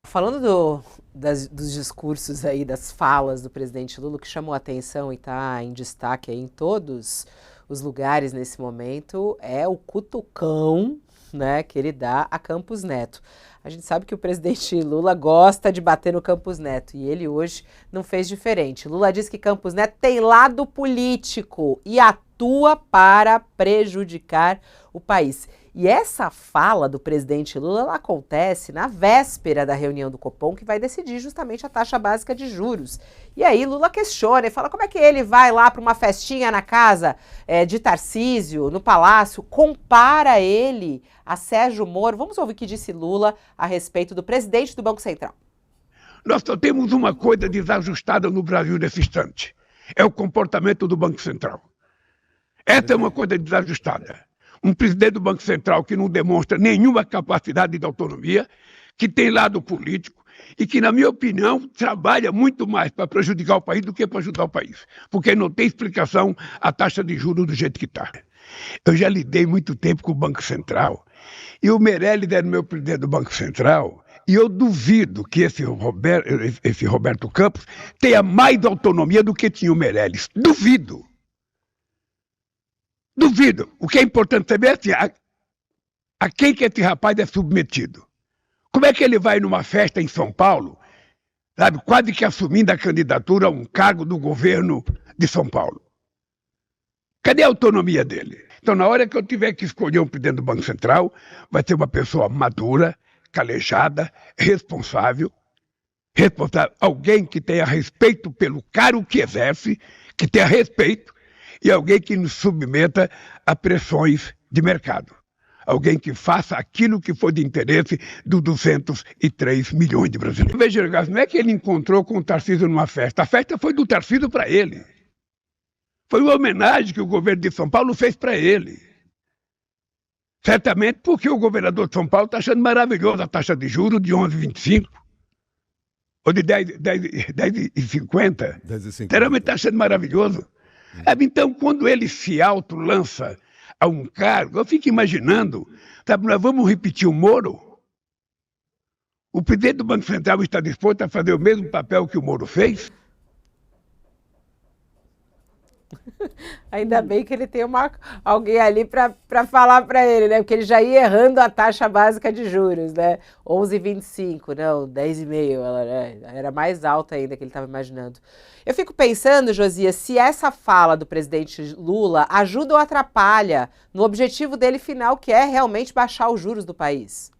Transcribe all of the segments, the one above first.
Falando dos discursos aí, das falas do presidente Lula, o que chamou a atenção e está em destaque aí em todos os lugares nesse momento é o cutucão, né, que ele dá a Campos Neto. A gente sabe que o presidente Lula gosta de bater no Campos Neto e ele hoje não fez diferente. Lula diz que Campos Neto tem lado político e atua para prejudicar o país. E essa fala do presidente Lula, ela acontece na véspera da reunião do Copom, que vai decidir justamente a taxa básica de juros. E aí Lula questiona e fala como é que ele vai lá para uma festinha na casa de Tarcísio, no Palácio, compara ele a Sérgio Moro. Vamos ouvir o que disse Lula a respeito do presidente do Banco Central. Nós só temos uma coisa desajustada no Brasil nesse instante. É o comportamento do Banco Central. Essa é uma coisa desajustada. Um presidente do Banco Central que não demonstra nenhuma capacidade de autonomia, que tem lado político e que, na minha opinião, trabalha muito mais para prejudicar o país do que para ajudar o país. Porque não tem explicação a taxa de juros do jeito que está. Eu já lidei muito tempo com o Banco Central e o Meirelles era meu presidente do Banco Central. E eu duvido que esse Roberto Campos tenha mais autonomia do que tinha o Meirelles. Duvido. Duvido. O que é importante saber é assim, a quem que esse rapaz é submetido. Como é que ele vai numa festa em São Paulo, sabe, quase que assumindo a candidatura a um cargo do governo de São Paulo? Cadê a autonomia dele? Então, na hora que eu tiver que escolher um presidente do Banco Central, vai ser uma pessoa madura, calejada, responsável, alguém que tenha respeito pelo cargo que exerce, que tenha respeito, e alguém que nos submeta a pressões de mercado. Alguém que faça aquilo que for de interesse dos 203 milhões de brasileiros. Veja, não é que ele encontrou com o Tarcísio numa festa. A festa foi do Tarcísio para ele. Foi uma homenagem que o governo de São Paulo fez para ele. Certamente porque o governador de São Paulo está achando maravilhosa a taxa de juros de 11,25 ou de 10,50. 10,50. Realmente está achando maravilhoso. Então, quando ele se autolança a um cargo, eu fico imaginando, sabe, nós vamos repetir o Moro? O presidente do Banco Central está disposto a fazer o mesmo papel que o Moro fez? Ainda bem que ele tem alguém ali para falar para ele, né? Porque ele já ia errando a taxa básica de juros, né? 11,25, não, 10,5, ela era mais alta ainda que ele estava imaginando. Eu fico pensando, Josias, se essa fala do presidente Lula ajuda ou atrapalha no objetivo dele final, que é realmente baixar os juros do país.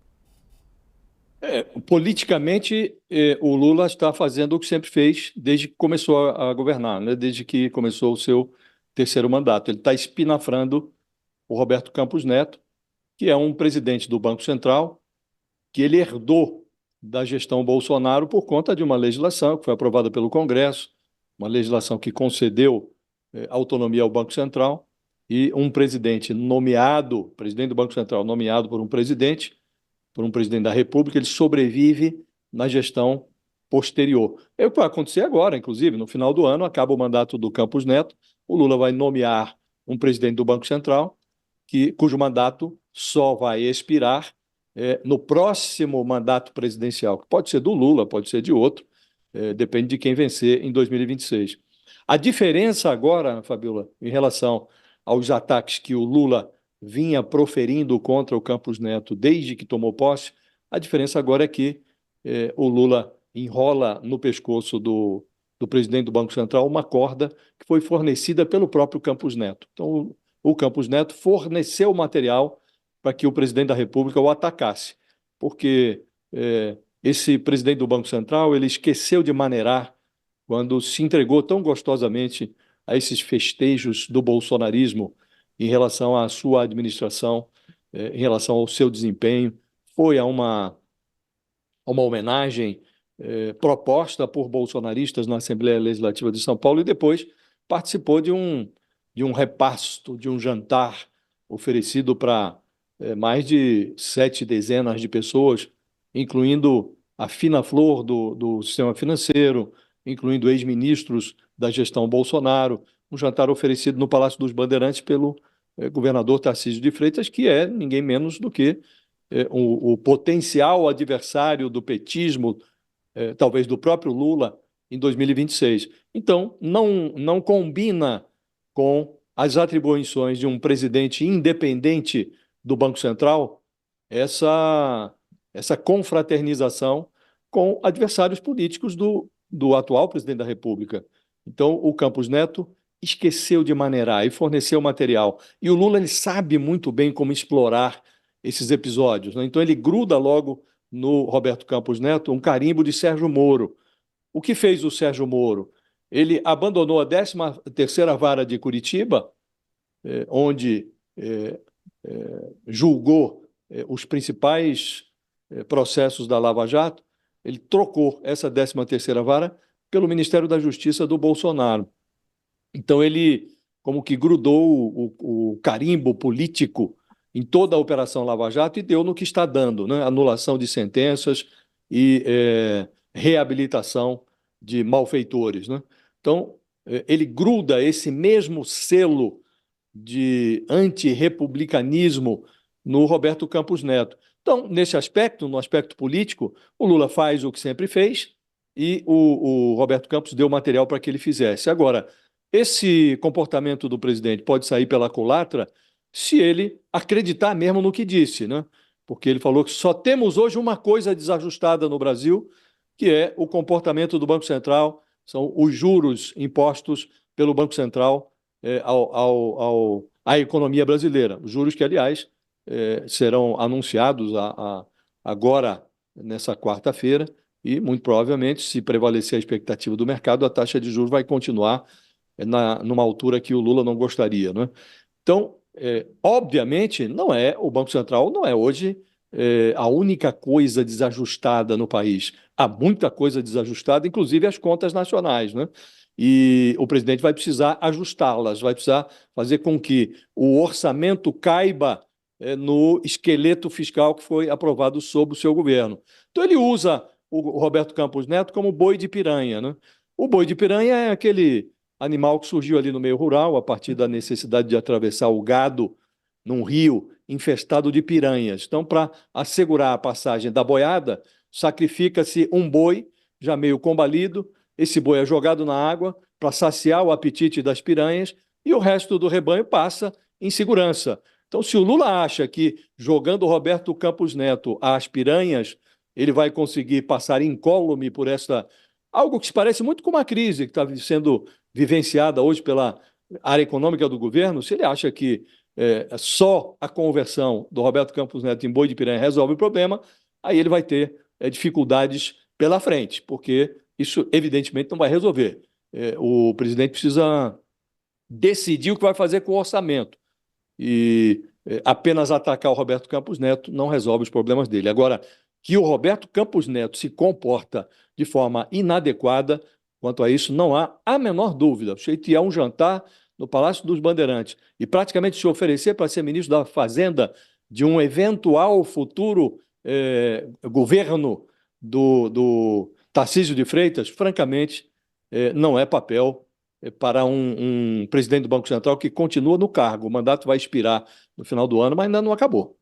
Politicamente, o Lula está fazendo o que sempre fez desde que começou a governar, né? Desde que começou o seu terceiro mandato. Ele está espinafrando o Roberto Campos Neto, que é um presidente do Banco Central, que ele herdou da gestão Bolsonaro por conta de uma legislação que foi aprovada pelo Congresso, uma legislação que concedeu autonomia ao Banco Central, e um presidente presidente do Banco Central nomeado por um presidente da República, ele sobrevive na gestão posterior. É o que vai acontecer agora, inclusive, no final do ano, acaba o mandato do Campos Neto, o Lula vai nomear um presidente do Banco Central, cujo mandato só vai expirar no próximo mandato presidencial, que pode ser do Lula, pode ser de outro, depende de quem vencer em 2026. A diferença agora, Fabiola, em relação aos ataques que o Lula vinha proferindo contra o Campos Neto desde que tomou posse, a diferença agora é que o Lula enrola no pescoço do presidente do Banco Central uma corda que foi fornecida pelo próprio Campos Neto. Então, o Campos Neto forneceu material para que o presidente da República o atacasse, porque esse presidente do Banco Central ele esqueceu de maneirar quando se entregou tão gostosamente a esses festejos do bolsonarismo em relação à sua administração, em relação ao seu desempenho. Foi a uma homenagem proposta por bolsonaristas na Assembleia Legislativa de São Paulo e depois participou de um repasto, de um jantar oferecido para mais de 7 dezenas de pessoas, incluindo a fina flor do sistema financeiro, incluindo ex-ministros da gestão Bolsonaro, um jantar oferecido no Palácio dos Bandeirantes pelo governador Tarcísio de Freitas, que é ninguém menos do que o potencial adversário do petismo, talvez do próprio Lula, em 2026. Então, não combina com as atribuições de um presidente independente do Banco Central essa confraternização com adversários políticos do atual presidente da República. Então, o Campos Neto esqueceu de maneirar e forneceu material. E o Lula ele sabe muito bem como explorar esses episódios, né? Então, ele gruda logo no Roberto Campos Neto um carimbo de Sérgio Moro. O que fez o Sérgio Moro? Ele abandonou a 13ª Vara de Curitiba, onde julgou os principais processos da Lava Jato. Ele trocou essa 13ª Vara pelo Ministério da Justiça do Bolsonaro. Então, ele como que grudou o carimbo político em toda a Operação Lava Jato e deu no que está dando, né? Anulação de sentenças e reabilitação de malfeitores, né? Então, ele gruda esse mesmo selo de antirrepublicanismo no Roberto Campos Neto. Então, nesse aspecto, no aspecto político, o Lula faz o que sempre fez e o Roberto Campos deu material para que ele fizesse. Agora, esse comportamento do presidente pode sair pela culatra se ele acreditar mesmo no que disse, né? Porque ele falou que só temos hoje uma coisa desajustada no Brasil, que é o comportamento do Banco Central, são os juros impostos pelo Banco Central à economia brasileira. Os juros que, aliás, serão anunciados agora, nessa quarta-feira, e, muito provavelmente, se prevalecer a expectativa do mercado, a taxa de juros vai continuar numa altura que o Lula não gostaria, né? Então, obviamente, o Banco Central não é hoje a única coisa desajustada no país. Há muita coisa desajustada, inclusive as contas nacionais, né? E o presidente vai precisar ajustá-las, vai precisar fazer com que o orçamento caiba no esqueleto fiscal que foi aprovado sob o seu governo. Então, ele usa o Roberto Campos Neto como boi de piranha, né? O boi de piranha é aquele animal que surgiu ali no meio rural a partir da necessidade de atravessar o gado num rio infestado de piranhas. Então, para assegurar a passagem da boiada, sacrifica-se um boi já meio combalido, esse boi é jogado na água para saciar o apetite das piranhas e o resto do rebanho passa em segurança. Então, se o Lula acha que jogando o Roberto Campos Neto às piranhas, ele vai conseguir passar incólume por algo que se parece muito com uma crise que está sendo vivenciada hoje pela área econômica do governo, se ele acha que só a conversão do Roberto Campos Neto em boi de piranha resolve o problema, aí ele vai ter dificuldades pela frente, porque isso evidentemente não vai resolver. O presidente precisa decidir o que vai fazer com o orçamento e apenas atacar o Roberto Campos Neto não resolve os problemas dele. Agora, que o Roberto Campos Neto se comporta de forma inadequada, quanto a isso, não há a menor dúvida. O sujeito ia a um jantar no Palácio dos Bandeirantes e praticamente se oferecer para ser ministro da Fazenda de um eventual futuro governo do Tarcísio de Freitas, francamente, não é papel para um presidente do Banco Central que continua no cargo. O mandato vai expirar no final do ano, mas ainda não acabou.